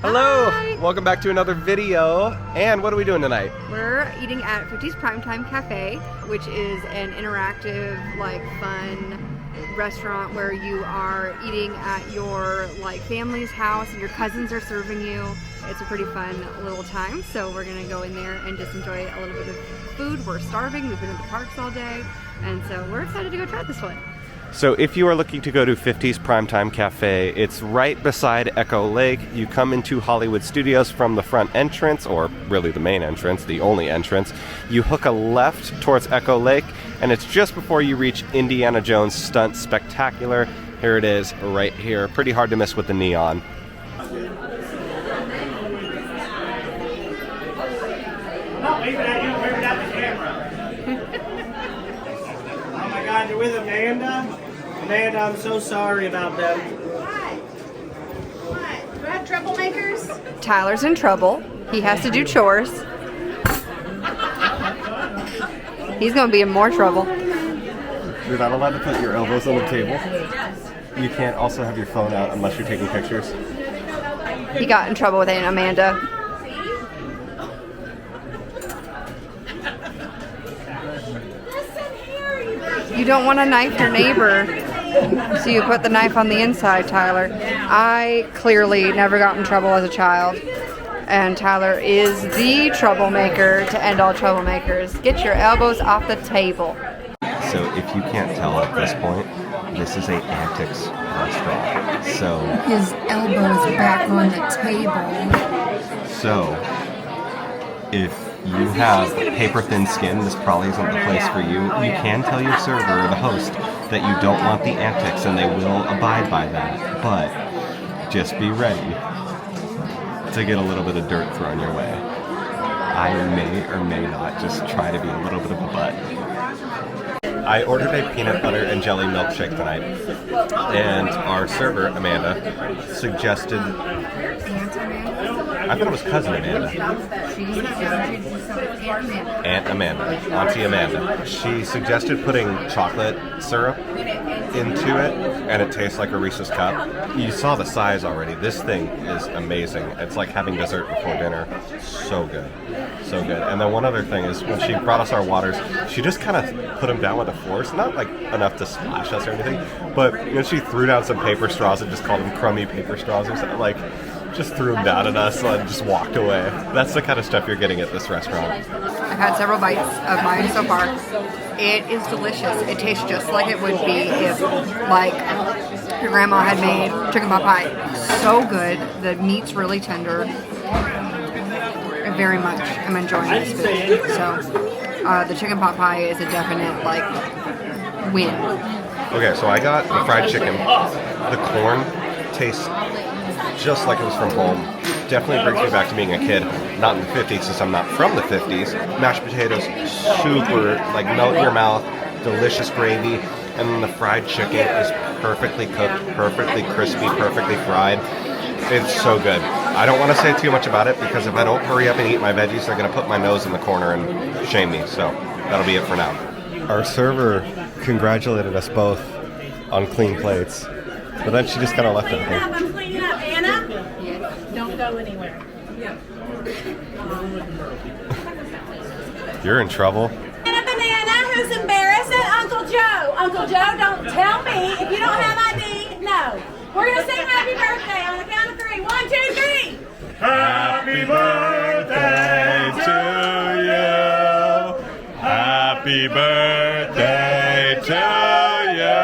Hello! Hi. Welcome back to another video. And what are we doing tonight? We're eating at 50's Primetime Cafe, which is an interactive, fun restaurant where you are eating at your family's house and your cousins are serving you. It's a pretty fun little time, so we're gonna go in there and just enjoy a little bit of food. We're starving, we've been in the parks all day, and so we're excited to go try this one. So if you are looking to go to 50's Primetime Cafe, it's right beside Echo Lake. You come into Hollywood Studios from the front entrance, or really the main entrance, the only entrance. You hook a left towards Echo Lake, and it's just before you reach Indiana Jones Stunt Spectacular. Here it is, right here. Pretty hard to miss with the neon. No, wave it at you, wave it at the camera. Oh my God, you're with Amanda? Amanda, I'm so sorry about them. What? Do I have troublemakers? Tyler's in trouble. He has to do chores. He's gonna be in more trouble. You're not allowed to put your elbows on the table. You can't also have your phone out unless you're taking pictures. He got in trouble with Aunt Amanda. You don't want to knife your neighbor, so you put the knife on the inside, Tyler. I clearly never got in trouble as a child, and Tyler is the troublemaker to end all troublemakers. Get your elbows off the table. So if you can't tell at this point, this is a Antic's restaurant. So His elbows back on the table. if you have paper-thin skin, this probably isn't the place for you. You can tell your server or the host that you don't want the Antics, and they will abide by that. But just be ready to get a little bit of dirt thrown your way. I may or may not just try to be a little bit of a butt. I ordered a peanut butter and jelly milkshake tonight, and our server, Amanda, suggested... I thought it was cousin Amanda. Aunt Amanda. Auntie Amanda. She suggested putting chocolate syrup into it, and it tastes like a Reese's cup. You saw the size already. This thing is amazing. It's like having dessert before dinner. So good. So good. And then one other thing is, when she brought us our waters, she just kind of put them down with a force. Not enough to splash us or anything, but she threw down some paper straws and just called them crummy paper straws or something. Just threw them down at us and just walked away. That's the kind of stuff you're getting at this restaurant. I've had several bites of mine so far. It is delicious. It tastes just like it would be if, your grandma had made chicken pot pie. So good. The meat's really tender. Very much. I'm enjoying this food. So, the chicken pot pie is a definite, win. Okay, so I got the fried chicken. The corn tastes just like it was from home. Definitely brings me back to being a kid. Not in the 50s, since I'm not from the 50s. Mashed potatoes, super, melt in your mouth. Delicious gravy. And then the fried chicken is perfectly cooked, perfectly crispy, perfectly fried. It's so good. I don't want to say too much about it, because if I don't hurry up and eat my veggies, they're going to put my nose in the corner and shame me. So that'll be it for now. Our server congratulated us both on clean plates, but then she just kind of left it. I'm cleaning up. Anna? Don't go anywhere. You're in trouble. Banana, who's embarrassed at Uncle Joe? Uncle Joe, don't tell me if you don't have ID. No. We're going to sing happy birthday on the count of 3. 1, 2, 3. Happy birthday to you. Happy birthday to you.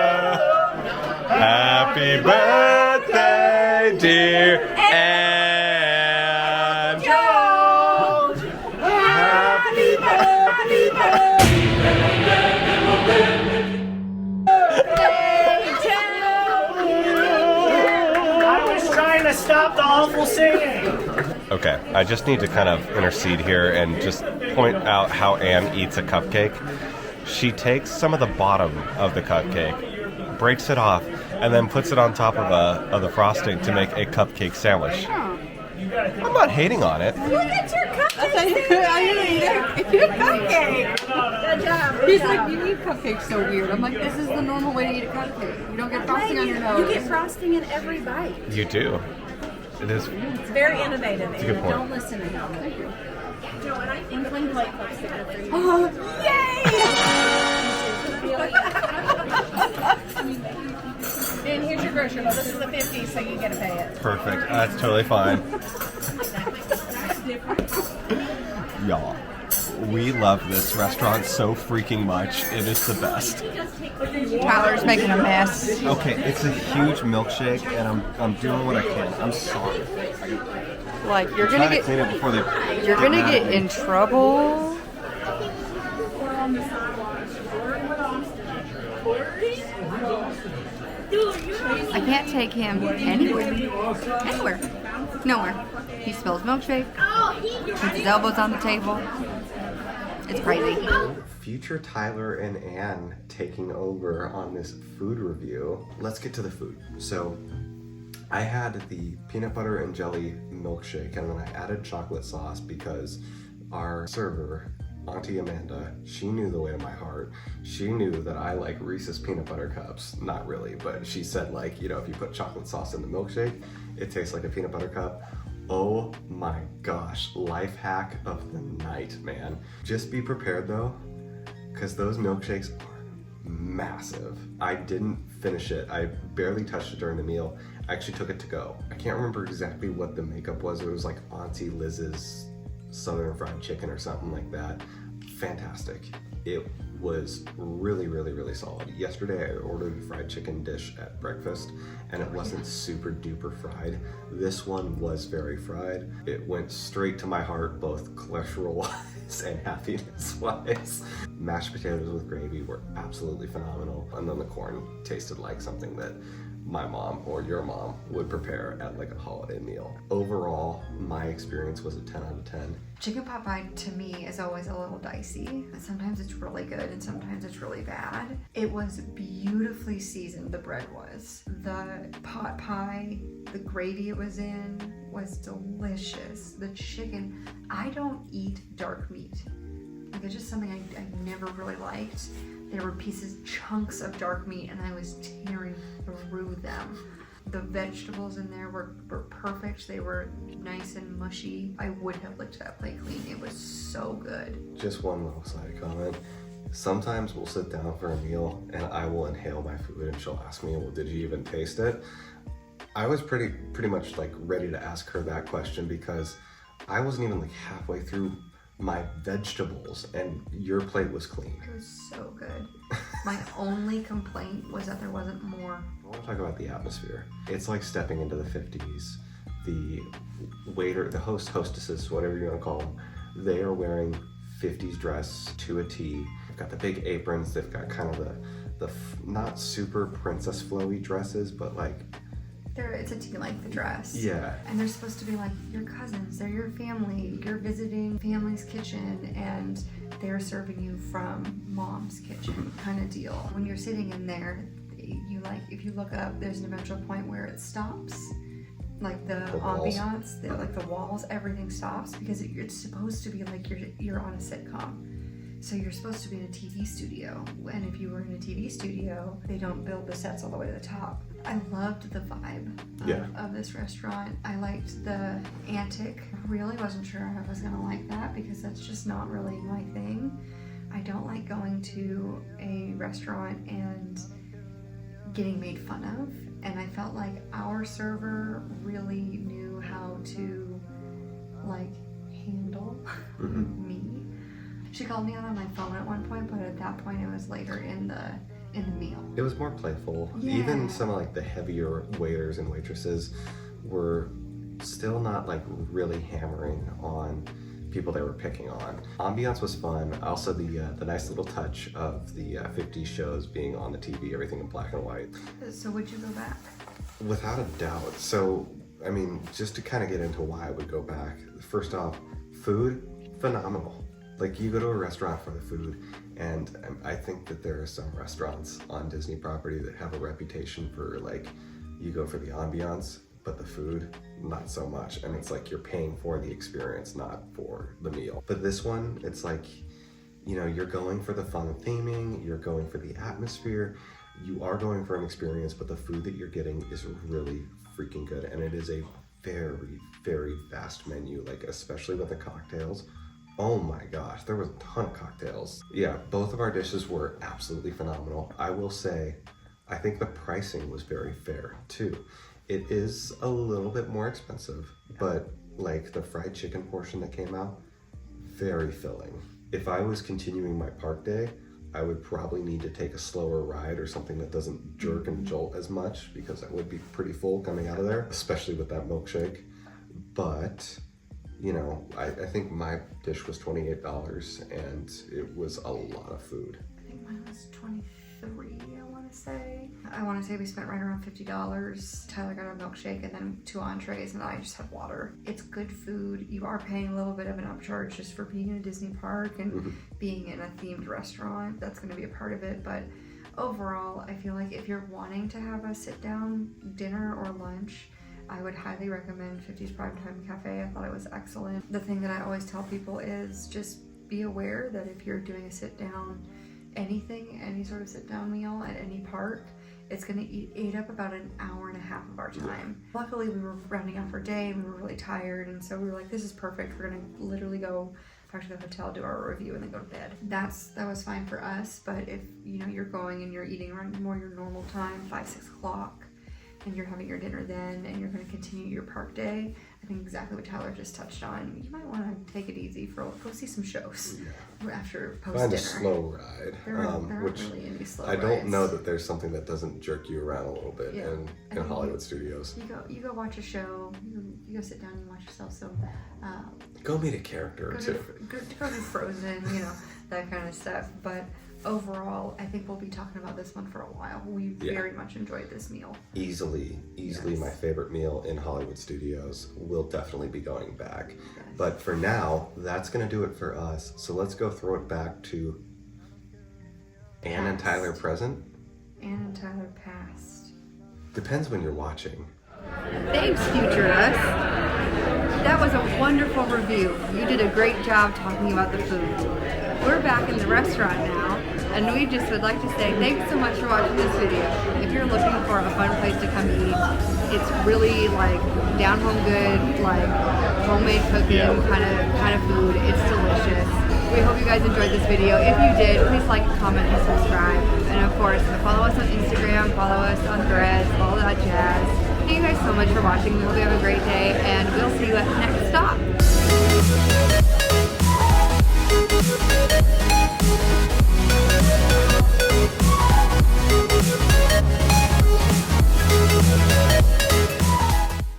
Happy birthday, dear Anne. George. Happy birthday to I was trying to stop the awful singing. Okay, I just need to kind of intercede here and just point out how Anne eats a cupcake. She takes some of the bottom of the cupcake, breaks it off, and then puts it on top of the frosting to make a cupcake sandwich. I'm not hating on it. Look at your cupcake. Your cupcake. Good job. He's like, you eat cupcakes so weird. I'm like, this is the normal way to eat a cupcake. You don't get frosting on your nose. You get frosting in every bite. You do. It is. It's very innovative. It's a good point. Don't listen to him. One clean plate cups to go for you. Oh, yay! And here's your grocery bill. This is the 50, so you get to pay it. Perfect. That's totally fine. Y'all, we love this restaurant so freaking much. It is the best. Tyler's making a mess. Okay, it's a huge milkshake, and I'm doing what I can. I'm sorry. Like you're Trying gonna to clean get it before they. you're gonna get in trouble. I can't take him anywhere. Nowhere. He spills milkshake. Puts his elbows on the table. It's crazy. Future Tyler and Ann taking over on this food review. Let's get to the food. So I had the peanut butter and jelly milkshake, and then I added chocolate sauce because our server, Auntie Amanda, she knew the way of my heart. She knew that I like Reese's peanut butter cups. Not really, but she said, like, you know, if you put chocolate sauce in the milkshake, it tastes like a peanut butter cup. Oh my gosh, life hack of the night, man. Just be prepared though, because those milkshakes are massive. I didn't finish it. I barely touched it during the meal. I actually took it to go. I can't remember exactly what the makeup was. It was like Auntie Liz's Southern Fried Chicken or something like that. Fantastic. It was really, really, really solid. Yesterday I ordered a fried chicken dish at breakfast and it wasn't super duper fried. This one was very fried. It went straight to my heart, both cholesterol wise and happiness wise. Mashed potatoes with gravy were absolutely phenomenal. And then the corn tasted like something that my mom or your mom would prepare at like a holiday meal. Overall, my experience was a 10 out of 10. Chicken pot pie to me is always a little dicey. Sometimes it's really good and sometimes it's really bad. It was beautifully seasoned, the bread was. The pot pie, the gravy it was in was delicious. The chicken, I don't eat dark meat. Like it's just something I never really liked. There were chunks of dark meat and I was tearing through them. The vegetables in there were perfect. They were nice and mushy. I would have licked that plate clean. It was so good. Just one little side comment. Sometimes we'll sit down for a meal and I will inhale my food and she'll ask me, well, did you even taste it? I was pretty much like ready to ask her that question because I wasn't even like halfway through my vegetables and your plate was clean. It was so good. My only complaint was that there wasn't more. I want to talk about the atmosphere. It's like stepping into the 50s. The waiter, the host, hostesses, whatever you want to call them, they are wearing 50s dress to a T. They've got the big aprons. They've got kind of the not super princess flowy dresses, but like It's a teen-length dress. Yeah. And they're supposed to be like your cousins, they're your family, you're visiting family's kitchen and they're serving you from mom's kitchen kind of deal. When you're sitting in there, if you look up, there's an eventual point where it stops. Like the ambiance, the walls, everything stops because it's supposed to be like you're on a sitcom. So you're supposed to be in a TV studio, and if you were in a TV studio, they don't build the sets all the way to the top. I loved the vibe of this restaurant. I liked the Antic. I really wasn't sure I was gonna like that because that's just not really my thing. I don't like going to a restaurant and getting made fun of, and I felt like our server really knew how to like handle me. She called me out on my phone at one point, but at that point it was later in the meal. It was more playful. Yeah. Even some of like the heavier waiters and waitresses were still not like really hammering on people they were picking on. Ambiance was fun. Also the nice little touch of the 50s shows being on the TV, everything in black and white. So would you go back? Without a doubt. So, I mean, just to kind of get into why I would go back. First off, food, phenomenal. Like you go to a restaurant for the food, and I think that there are some restaurants on Disney property that have a reputation for like, you go for the ambiance, but the food, not so much. And it's like you're paying for the experience, not for the meal. But this one, it's like, you know, you're going for the fun theming, you're going for the atmosphere, you are going for an experience, but the food that you're getting is really freaking good. And it is a very, very vast menu, like especially with the cocktails. Oh my gosh, there was a ton of cocktails. Yeah, both of our dishes were absolutely phenomenal. I will say, I think the pricing was very fair too. It is a little bit more expensive, but like the fried chicken portion that came out, very filling. If I was continuing my park day, I would probably need to take a slower ride or something that doesn't jerk and jolt as much, because I would be pretty full coming out of there, especially with that milkshake. But, you know, I think my dish was $28 and it was a lot of food. I think mine was 23, I want to say. I want to say we spent right around $50. Tyler got a milkshake and then 2 entrees, and I just had water. It's good food. You are paying a little bit of an upcharge just for being in a Disney park and being in a themed restaurant. That's going to be a part of it, but overall, I feel like if you're wanting to have a sit-down dinner or lunch, I would highly recommend 50's Primetime Cafe. I thought it was excellent. The thing that I always tell people is just be aware that if you're doing a sit-down anything, any sort of sit-down meal at any park, it's gonna eat up about an hour and a half of our time. Luckily, we were rounding off our day and we were really tired, and so we were like, this is perfect. We're gonna literally go back to the hotel, do our review, and then go to bed. That was fine for us, but if you know you're going and you're eating around more your normal time, 5-6 o'clock, and you're having your dinner then, and you're going to continue your park day, I think exactly what Tyler just touched on. You might want to take it easy go see some shows after post-dinner. Find a slow ride, There aren't really any slow rides. I don't know that there's something that doesn't jerk you around a little bit in Hollywood studios. You go watch a show, you go sit down and watch yourself some... go meet a character or two. Go do Frozen, you know, that kind of stuff. But overall, I think we'll be talking about this one for a while. We very much enjoyed this meal. Easily my favorite meal in Hollywood studios. We'll definitely be going back. Yes. But for now, that's gonna do it for us. So let's go throw it back to Ann and Tyler present. Ann and Tyler past. Depends when you're watching. Thanks, future us. That was a wonderful review. You did a great job talking about the food. We're back in the restaurant now, and we just would like to say thanks so much for watching this video. If you're looking for a fun place to come eat, it's really like down home good, like homemade cooking kind of food. It's delicious. We hope you guys enjoyed this video. If you did, please like, comment, and subscribe. And of course, follow us on Instagram, follow us on Threads, all that jazz. Thank you guys so much for watching. We hope you have a great day, and we'll see you at the next stop.